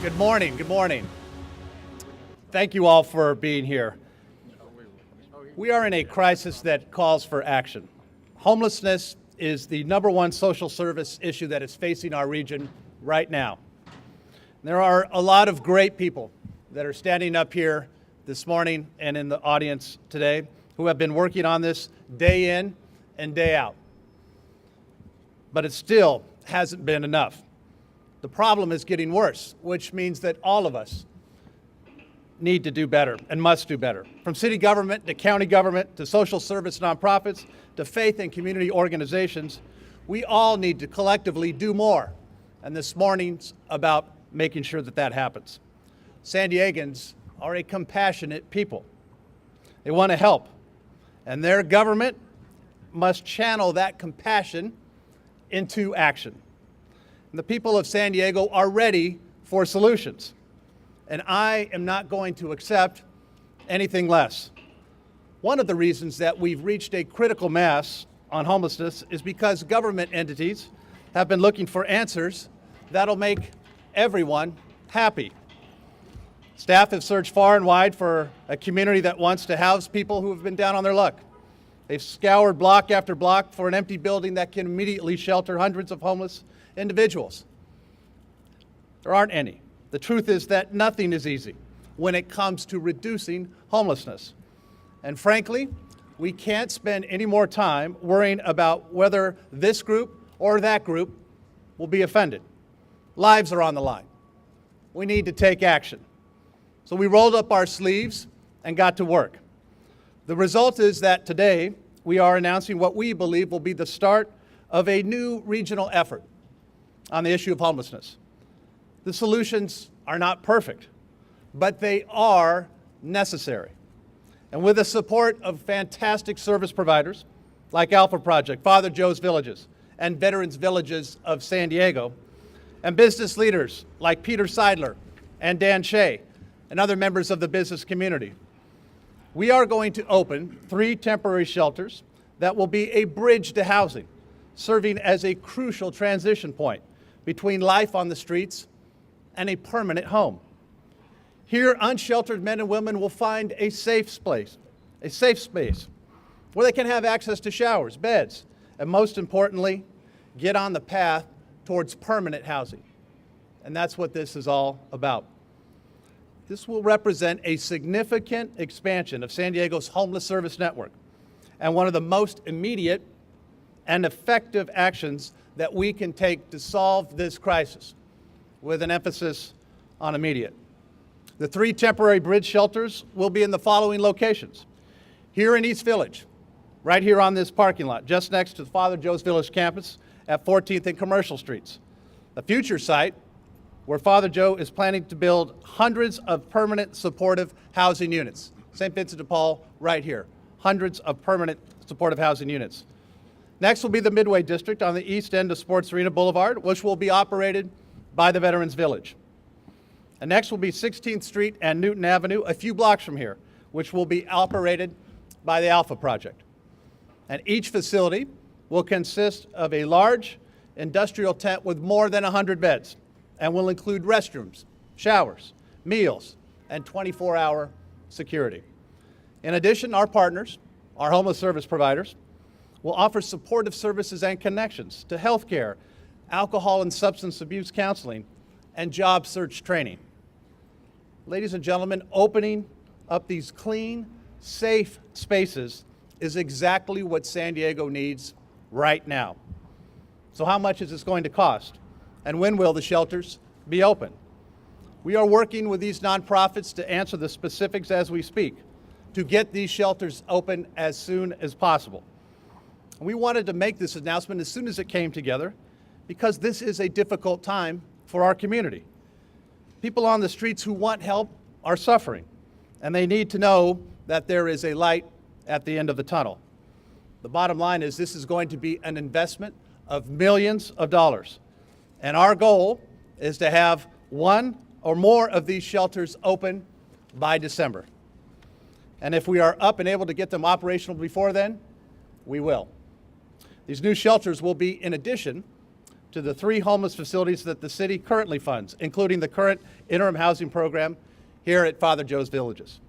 Good morning. Good morning. Thank you all for being here. We are in a crisis that calls for action. Homelessness is the #1 social service issue that is facing our region right now. There are a lot of great people that are standing up here this morning and in the audience today who have been working on this day in and day out. But it still hasn't been enough. The problem is getting worse, which means that all of us need to do better and must do better. From city government to county government to social service nonprofits to faith and community organizations, we all need to collectively do more. And this morning's about making sure that that happens. San Diegans are a compassionate people. They want to help. And their government must channel that compassion into action. And the people of San Diego are ready for solutions. And I am not going to accept anything less. One of the reasons that we've reached a critical mass on homelessness is because government entities have been looking for answers that'll make everyone happy. Staff have searched far and wide for a community that wants to house people who have been down on their luck. They've scoured block after block for an empty building that can immediately shelter hundreds of homeless individuals. There aren't any. The truth is that nothing is easy when it comes to reducing homelessness. And frankly, we can't spend any more time worrying about whether this group or that group will be offended. Lives are on the line. We need to take action. So we rolled up our sleeves and got to work. The result is that today we are announcing what we believe will be the start of a new regional effort on the issue of homelessness. The solutions are not perfect, but they are necessary. And with the support of fantastic service providers like Alpha Project, Father Joe's Villages, and Veterans Villages of San Diego, and business leaders like Peter Seidler and Dan Shea, and other members of the business community, we are going to open 3 temporary shelters that will be a bridge to housing, serving as a crucial transition point between life on the streets and a permanent home. Here, unsheltered men and women will find a safe space where they can have access to showers, beds, and most importantly, get on the path towards permanent housing. And that's what this is all about. This will represent a significant expansion of San Diego's homeless service network and one of the most immediate and effective actions that we can take to solve this crisis, with an emphasis on immediate. The 3 temporary bridge shelters will be in the following locations. Here in East Village, right here on this parking lot, just next to the Father Joe's Village campus at 14th and Commercial Streets. The future site, where Father Joe is planning to build hundreds of permanent supportive housing units. St. Vincent de Paul right here, hundreds of permanent supportive housing units. Next will be the Midway District on the east end of Sports Arena Boulevard, which will be operated by the Veterans Village. And next will be 16th Street and Newton Avenue, a few blocks from here, which will be operated by the Alpha Project. And each facility will consist of a large industrial tent with more than 100 beds and will include restrooms, showers, meals, and 24-hour security. In addition, our partners, our homeless service providers, will offer supportive services and connections to healthcare, alcohol and substance abuse counseling, and job search training. Ladies and gentlemen, opening up these clean, safe spaces is exactly what San Diego needs right now. So how much is this going to cost? And when will the shelters be open? We are working with these nonprofits to answer the specifics as we speak, to get these shelters open as soon as possible. We wanted to make this announcement as soon as it came together because this is a difficult time for our community. People on the streets who want help are suffering, and they need to know that there is a light at the end of the tunnel. The bottom line is this is going to be an investment of millions of dollars, and our goal is to have 1 or more of these shelters open by December. And if we are up and able to get them operational before then, we will. These new shelters will be in addition to the 3 homeless facilities that the city currently funds, including the current interim housing program here at Father Joe's Villages.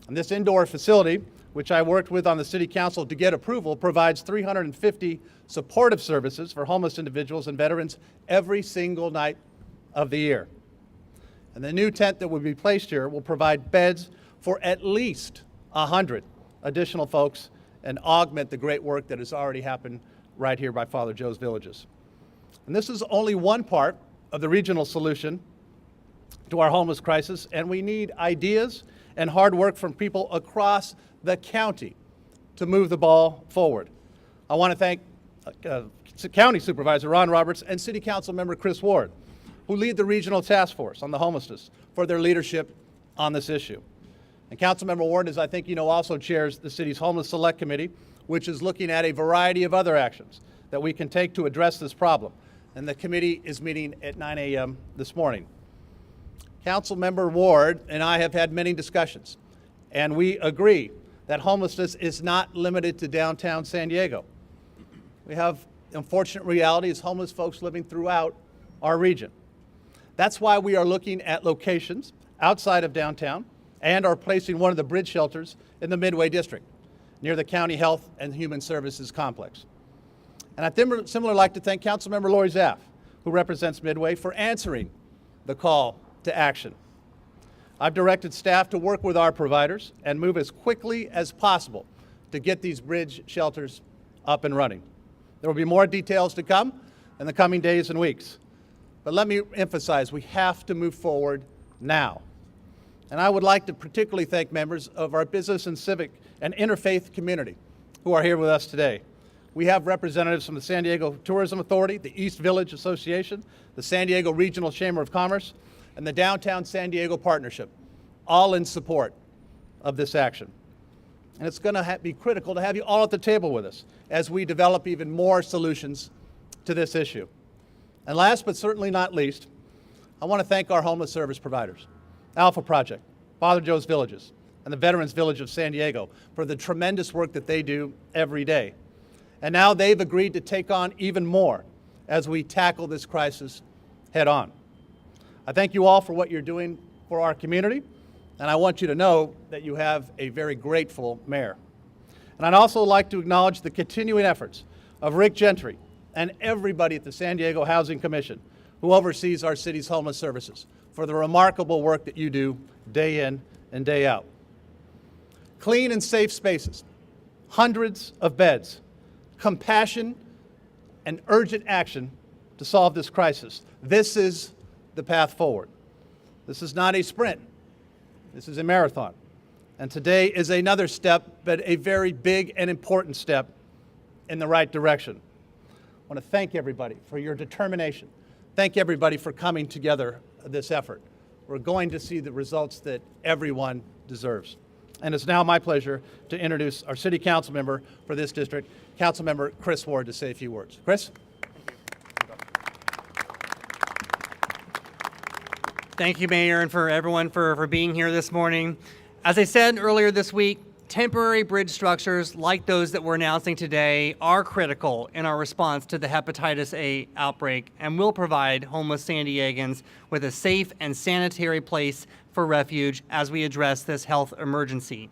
And this indoor facility, which I worked with on the City Council to get approval, provides 350 supportive services for homeless individuals and veterans every single night of the year. And the new tent that will be placed here will provide beds for at least 100 additional folks and augment the great work that has already happened right here by Father Joe's Villages. And this is only one part of the regional solution to our homeless crisis, and we need ideas and hard work from people across the county to move the ball forward. I want to thank County Supervisor Ron Roberts and City Council Member Chris Ward, who lead the regional task force on the homelessness, for their leadership on this issue. And Councilmember Ward, as I think you know, also chairs the city's Homeless Select Committee, which is looking at a variety of other actions that we can take to address this problem. And the committee is meeting at 9 a.m. this morning. Councilmember Ward and I have had many discussions, and we agree that homelessness is not limited to downtown San Diego. We have unfortunate realities, homeless folks living throughout our region. That's why we are looking at locations outside of downtown and are placing one of the bridge shelters in the Midway District, near the County Health and Human Services Complex. And I'd similarly like to thank Councilmember Lorie Zapf, who represents Midway, for answering the call to action. I've directed staff to work with our providers and move as quickly as possible to get these bridge shelters up and running. There will be more details to come in the coming days and weeks. But let me emphasize, we have to move forward now. And I would like to particularly thank members of our business and civic and interfaith community who are here with us today. We have representatives from the San Diego Tourism Authority, the East Village Association, the San Diego Regional Chamber of Commerce, and the Downtown San Diego Partnership, all in support of this action. And it's going to be critical to have you all at the table with us as we develop even more solutions to this issue. And last but certainly not least, I want to thank our homeless service providers, Alpha Project, Father Joe's Villages, and the Veterans Village of San Diego for the tremendous work that they do every day. And now they've agreed to take on even more as we tackle this crisis head on. I thank you all for what you're doing for our community, and I want you to know that you have a very grateful mayor. And I'd also like to acknowledge the continuing efforts of Rick Gentry and everybody at the San Diego Housing Commission who oversees our city's homeless services for the remarkable work that you do day in and day out. Clean and safe spaces, hundreds of beds, compassion, and urgent action to solve this crisis. This is the path forward. This is not a sprint. This is a marathon. And today is another step, but a very big and important step in the right direction. I want to thank everybody for your determination. Thank everybody for coming together this effort. We're going to see the results that everyone deserves. And it's now my pleasure to introduce our city council member for this district, Councilmember Chris Ward, to say a few words. Chris? Thank you, Mayor, and for everyone for being here this morning. As I said earlier this week, temporary bridge structures like those that we're announcing today are critical in our response to the hepatitis A outbreak and will provide homeless San Diegans with a safe and sanitary place for refuge as we address this health emergency.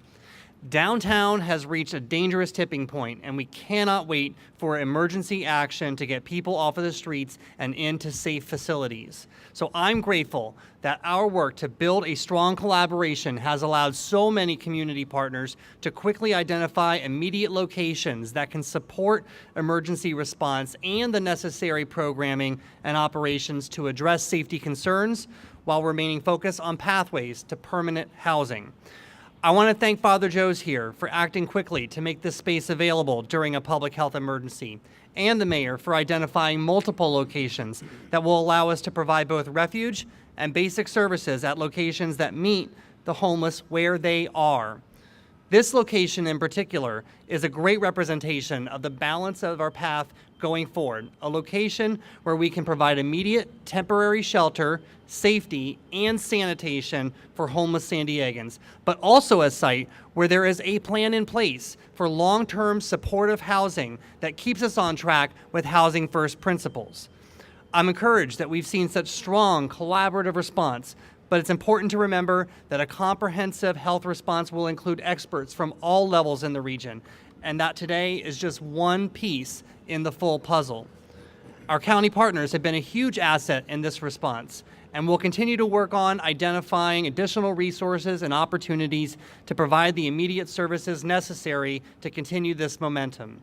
Downtown has reached a dangerous tipping point, and we cannot wait for emergency action to get people off of the streets and into safe facilities. So I'm grateful that our work to build a strong collaboration has allowed so many community partners to quickly identify immediate locations that can support emergency response and the necessary programming and operations to address safety concerns while remaining focused on pathways to permanent housing. I want to thank Father Joe's here for acting quickly to make this space available during a public health emergency, and the mayor for identifying multiple locations that will allow us to provide both refuge and basic services at locations that meet the homeless where they are. This location in particular is a great representation of the balance of our path going forward, a location where we can provide immediate temporary shelter, safety, and sanitation for homeless San Diegans, but also a site where there is a plan in place for long-term supportive housing that keeps us on track with Housing First principles. I'm encouraged that we've seen such strong collaborative response, but it's important to remember that a comprehensive health response will include experts from all levels in the region, and that today is just one piece in the full puzzle. Our county partners have been a huge asset in this response, and we'll continue to work on identifying additional resources and opportunities to provide the immediate services necessary to continue this momentum.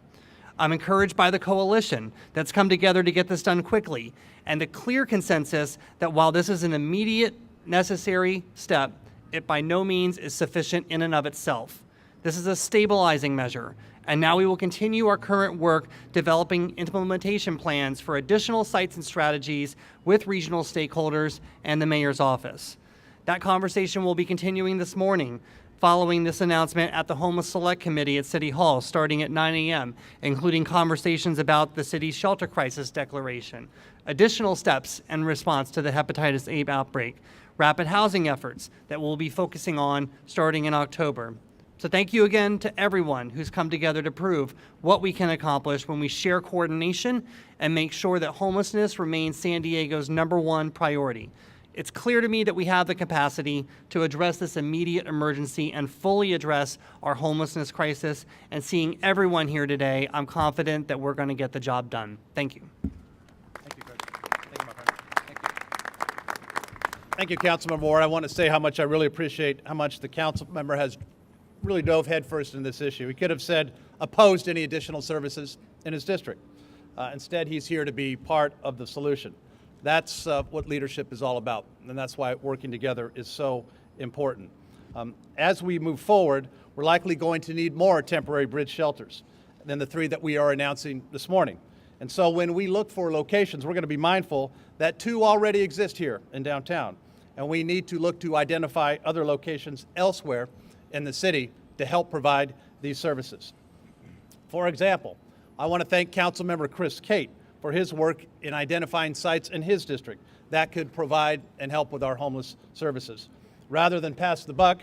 I'm encouraged by the coalition that's come together to get this done quickly, and the clear consensus that while this is an immediate necessary step, it by no means is sufficient in and of itself. This is a stabilizing measure, and now we will continue our current work developing implementation plans for additional sites and strategies with regional stakeholders and the mayor's office. That conversation will be continuing this morning following this announcement at the Homeless Select Committee at City Hall starting at 9 a.m., including conversations about the city's shelter crisis declaration, additional steps in response to the hepatitis A outbreak, rapid housing efforts that we'll be focusing on starting in October. So thank you again to everyone who's come together to prove what we can accomplish when we share coordination and make sure that homelessness remains San Diego's #1 priority. It's clear to me that we have the capacity to address this immediate emergency and fully address our homelessness crisis. And seeing everyone here today, I'm confident that we're going to get the job done. Thank you. Thank you, Coach. Thank you, my friend. Thank you, Councilmember Ward. I want to say how much I really appreciate how much the council member has really dove headfirst in this issue. He could have said opposed any additional services in his district. Instead, he's here to be part of the solution. That's what leadership is all about, and that's why working together is so important. As we move forward, we're likely going to need more temporary bridge shelters than the 3 that we are announcing this morning. And so when we look for locations, we're going to be mindful that 2 already exist here in downtown, and we need to look to identify other locations elsewhere in the city to help provide these services. For example, I want to thank Councilmember Chris Cate for his work in identifying sites in his district that could provide and help with our homeless services. Rather than pass the buck,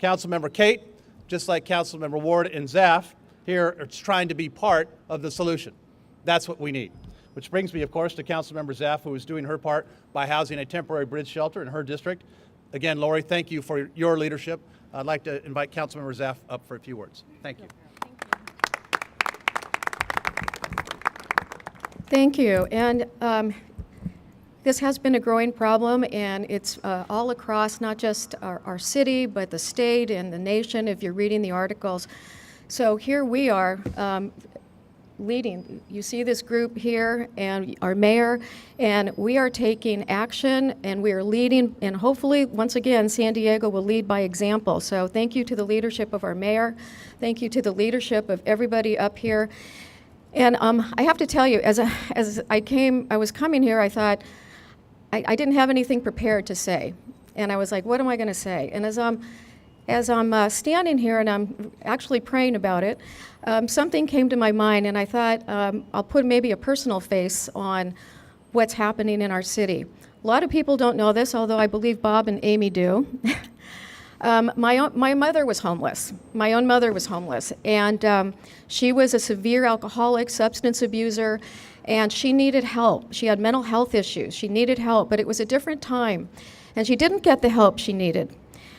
Councilmember Cate, just like Councilmember Ward and Zapf, here are trying to be part of the solution. That's what we need. Which brings me, of course, to Councilmember Zapf, who is doing her part by housing a temporary bridge shelter in her district. Again, Lorie, thank you for your leadership. I'd like to invite Councilmember Zapf up for a few words. Thank you. Thank you. And this has been a growing problem, and it's all across not just our city, but the state and the nation, if you're reading the articles. So here we are leading. You see this group here and our mayor, and we are taking action, and we are leading, and hopefully, once again, San Diego will lead by example. So thank you to the leadership of our mayor. Thank you to the leadership of everybody up here. And I have to tell you, as I was coming here, I thought I didn't have anything prepared to say, and I was like, what am I going to say? And as I'm standing here and I'm actually praying about it, something came to my mind, and I thought I'll put maybe a personal face on what's happening in our city. A lot of people don't know this, although I believe Bob and Amy do. My mother was homeless. My own mother was homeless, and she was a severe alcoholic, substance abuser, and she needed help. She had mental health issues. She needed help, but it was a different time, and she didn't get the help she needed.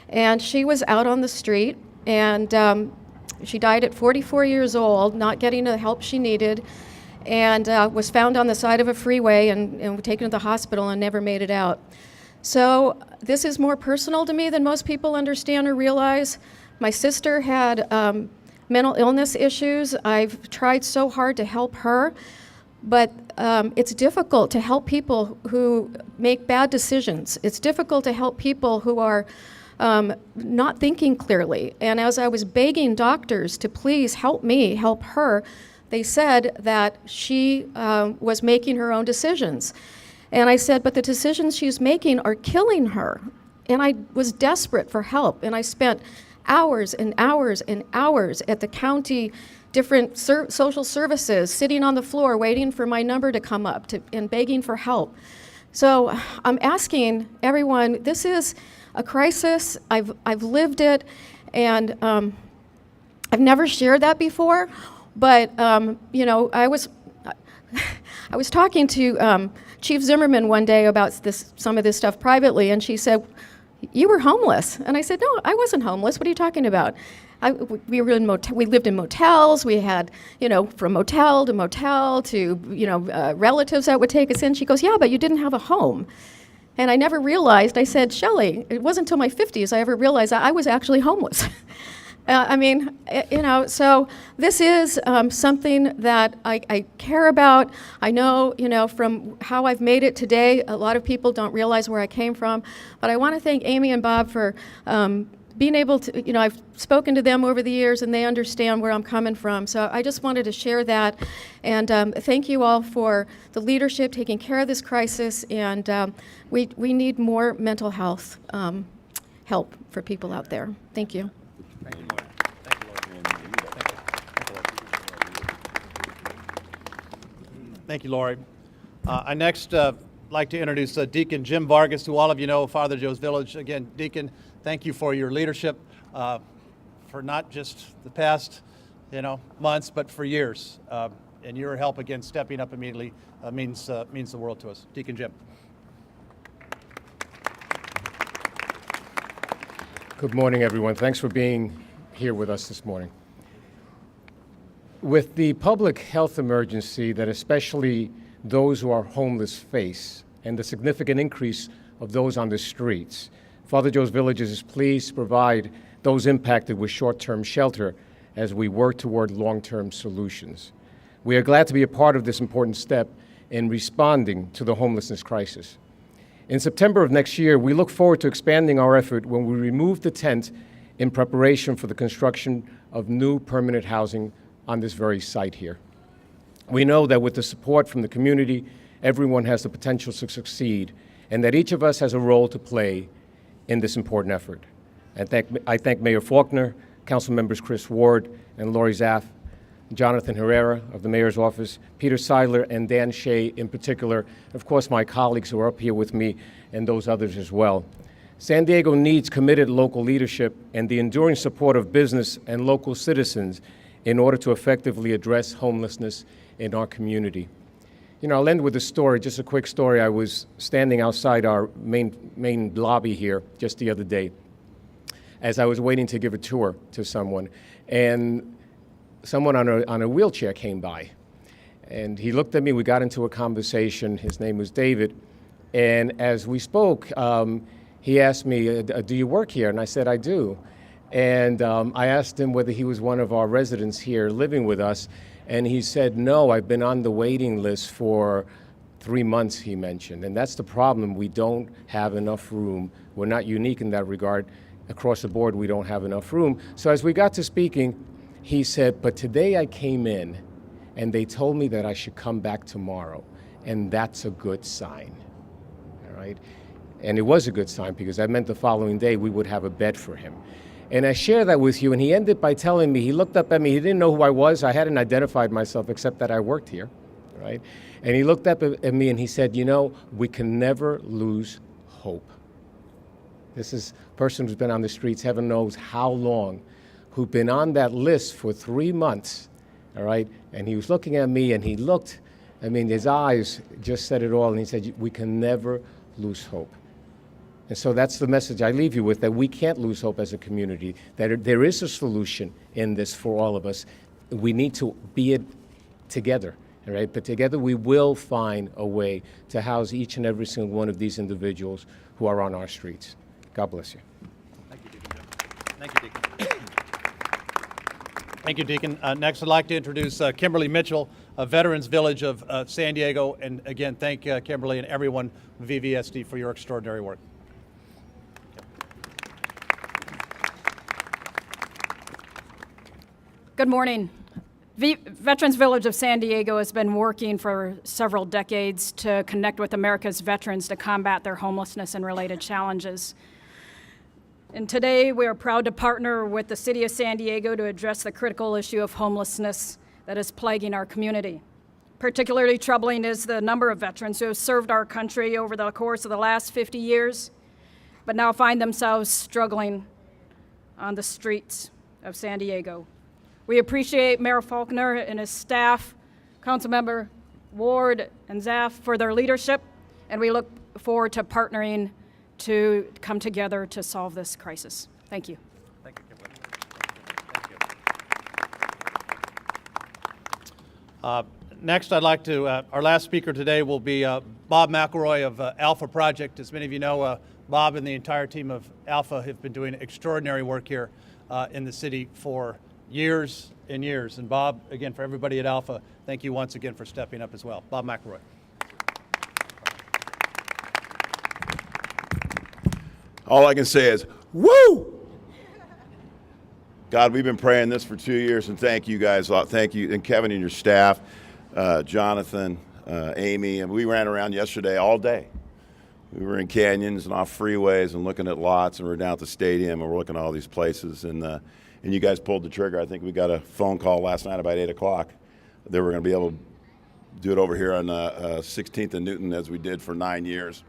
And she was out on the street, and she died at 44 years old, not getting the help she needed, and was found on the side of a freeway and taken to the hospital and never made it out. So this is more personal to me than most people understand or realize. My sister had mental illness issues. I've tried so hard to help her, but it's difficult to help people who make bad decisions. It's difficult to help people who are not thinking clearly. And as I was begging doctors to please help me help her, they said that she was making her own decisions. And I said, but the decisions she's making are killing her. And I was desperate for help. And I spent hours and hours and hours at the county, different social services, sitting on the floor waiting for my number to come up and begging for help. So I'm asking everyone, this is a crisis. I've lived it, and I've never shared that before. But, you know, I was talking to Chief Zimmerman one day about some of this stuff privately, and she said, "You were homeless." And I said, "No, I wasn't homeless. What are you talking about?" We lived in motels. We had, from motel to, relatives that would take us in. She goes, "Yeah, but you didn't have a home." And I never realized, I said, "Shelley, it wasn't until my 50s I ever realized that I was actually homeless." So this is something that I care about. I know, from how I've made it today, a lot of people don't realize where I came from. But I want to thank Amy and Bob for being able to, I've spoken to them over the years and they understand where I'm coming from. So I just wanted to share that. And thank you all for the leadership, taking care of this crisis. And we need more mental health help for people out there. Thank you. Thank you, Lorie. I next like to introduce Deacon Jim Vargas, who all of you know, Father Joe's Village. Again, Deacon, thank you for your leadership for not just the past, months, but for years. And your help, again, stepping up immediately means the world to us. Deacon Jim. Good morning, everyone. Thanks for being here with us this morning. With the public health emergency that especially those who are homeless face and the significant increase of those on the streets, Father Joe's Villages is pleased to provide those impacted with short-term shelter as we work toward long-term solutions. We are glad to be a part of this important step in responding to the homelessness crisis. In September of next year, we look forward to expanding our effort when we remove the tent in preparation for the construction of new permanent housing on this very site here. We know that with the support from the community, everyone has the potential to succeed, and that each of us has a role to play in this important effort. I thank Mayor Faulconer, Councilmembers Chris Ward and Lorie Zapf, Jonathan Herrera of the Mayor's Office, Peter Seidler and Dan Shea in particular, of course my colleagues who are up here with me, and those others as well. San Diego needs committed local leadership and the enduring support of business and local citizens in order to effectively address homelessness in our community. I'll end with a story, just a quick story. I was standing outside our main lobby here just the other day as I was waiting to give a tour to someone, and someone on a wheelchair came by. And he looked at me, we got into a conversation. His name was David. And as we spoke, he asked me, "Do you work here?" And I said, "I do." And I asked him whether he was one of our residents here living with us, and he said, "No, I've been on the waiting list for 3 months," he mentioned. And that's the problem. We don't have enough room. We're not unique in that regard. Across the board, we don't have enough room. So as we got to speaking, he said, "But today I came in, and they told me that I should come back tomorrow, and that's a good sign." All right? And it was a good sign because that meant the following day we would have a bed for him. And I share that with you, and he ended by telling me, he looked up at me, he didn't know who I was, I hadn't identified myself except that I worked here, right? And he looked up at me and he said, "We can never lose hope." This is a person who's been on the streets, heaven knows how long, who'd been on that list for 3 months, all right? And he was looking at me and he looked, his eyes just said it all, and he said, "We can never lose hope." And so that's the message I leave you with, that we can't lose hope as a community, that there is a solution in this for all of us. We need to be it together, all right? But together we will find a way to house each and every single one of these individuals who are on our streets. God bless you. Thank you, Deacon. Thank you, Deacon. Thank you, Deacon. Next, I'd like to introduce Kimberly Mitchell, a Veterans Village of San Diego. And again, thank Kimberly and everyone from VVSD for your extraordinary work. Good morning. Veterans Village of San Diego has been working for several decades to connect with America's veterans to combat their homelessness and related challenges. And today we are proud to partner with the City of San Diego to address the critical issue of homelessness that is plaguing our community. Particularly troubling is the number of veterans who have served our country over the course of the last 50 years, but now find themselves struggling on the streets of San Diego. We appreciate Mayor Faulconer and his staff, Councilmember Ward, and Zapf for their leadership, and we look forward to partnering to come together to solve this crisis. Thank you. Thank you, Kimberly. Thank you. Next, I'd like to, our last speaker today will be Bob McElroy of Alpha Project. As many of you know, Bob and the entire team of Alpha have been doing extraordinary work here in the city for years and years. And Bob, again, for everybody at Alpha, thank you once again for stepping up as well. Bob McElroy. All I can say is, woo! God, we've been praying this for 2 years, and thank you guys. Thank you, and Kevin and your staff, Jonathan, Amy, and we ran around yesterday all day. We were in canyons and off freeways and looking at lots, and we were down at the stadium, and we're looking at all these places, and you guys pulled the trigger. I think we got a phone call last night about 8 o'clock that we're going to be able to do it over here on 16th and Newton as we did for 9 years.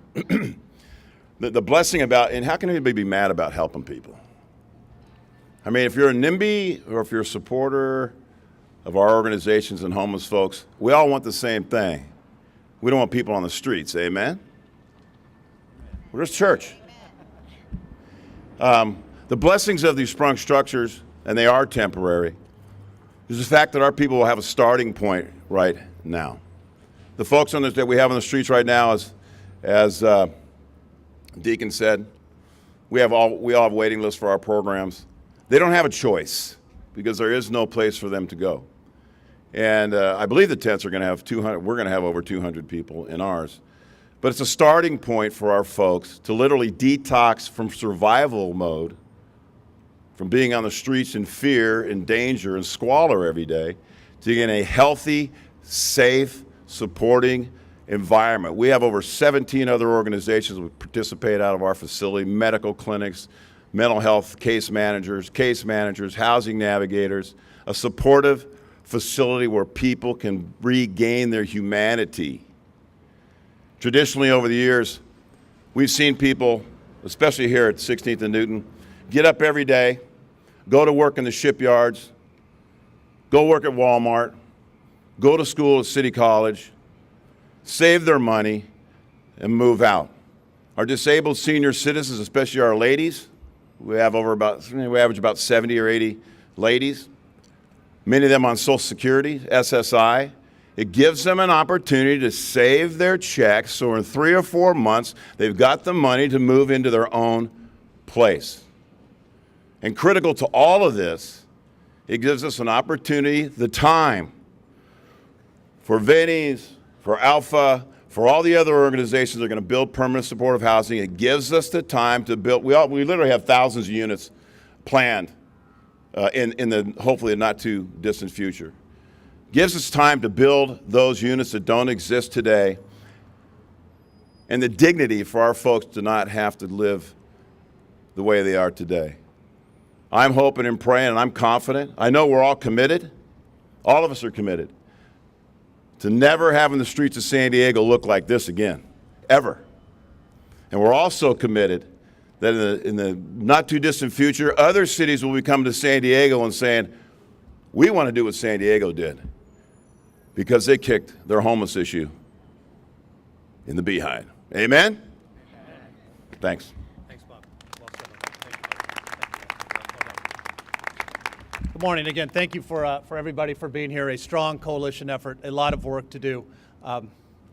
The blessing about, and how can anybody be mad about helping people? I mean, if you're a NIMBY or if you're a supporter of our organizations and homeless folks, we all want the same thing. We don't want people on the streets, amen? Where's church? The blessings of these sprung structures, and they are temporary, is the fact that our people will have a starting point right now. The folks that we have on the streets right now, as Deacon said, we all have waiting lists for our programs. They don't have a choice because there is no place for them to go. And I believe the tents are going to have 200, we're going to have over 200 people in ours. But it's a starting point for our folks to literally detox from survival mode, from being on the streets in fear and danger and squalor every day, to get a healthy, safe, supporting environment. We have over 17 other organizations that participate out of our facility, medical clinics, mental health case managers, housing navigators, a supportive facility where people can regain their humanity. Traditionally over the years, we've seen people, especially here at 16th and Newton, get up every day, go to work in the shipyards, go work at Walmart, go to school at City College, save their money, and move out. Our disabled senior citizens, especially our ladies, we average about 70 or 80 ladies, many of them on Social Security, SSI. It gives them an opportunity to save their checks so in 3 or 4 months they've got the money to move into their own place. And critical to all of this, it gives us an opportunity, the time, for Vinnie's, for Alpha, for all the other organizations that are going to build permanent supportive housing. It gives us the time to build. We literally have thousands of units planned in the hopefully not too distant future. Gives us time to build those units that don't exist today, and the dignity for our folks to not have to live the way they are today. I'm hoping and praying, and I'm confident. I know we're all committed. All of us are committed to never having the streets of San Diego look like this again, ever. And we're also committed that in the not too distant future, other cities will be coming to San Diego and saying, we want to do what San Diego did, because they kicked their homeless issue in the behind. Amen? Thanks. Thanks, Bob. Well said. Thank you. Good morning again. Thank you for everybody for being here. A strong coalition effort, a lot of work to do.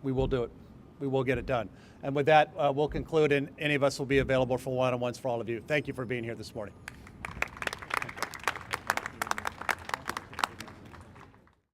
We will do it. We will get it done. And with that, we'll conclude, and any of us will be available for one-on-ones for all of you. Thank you for being here this morning.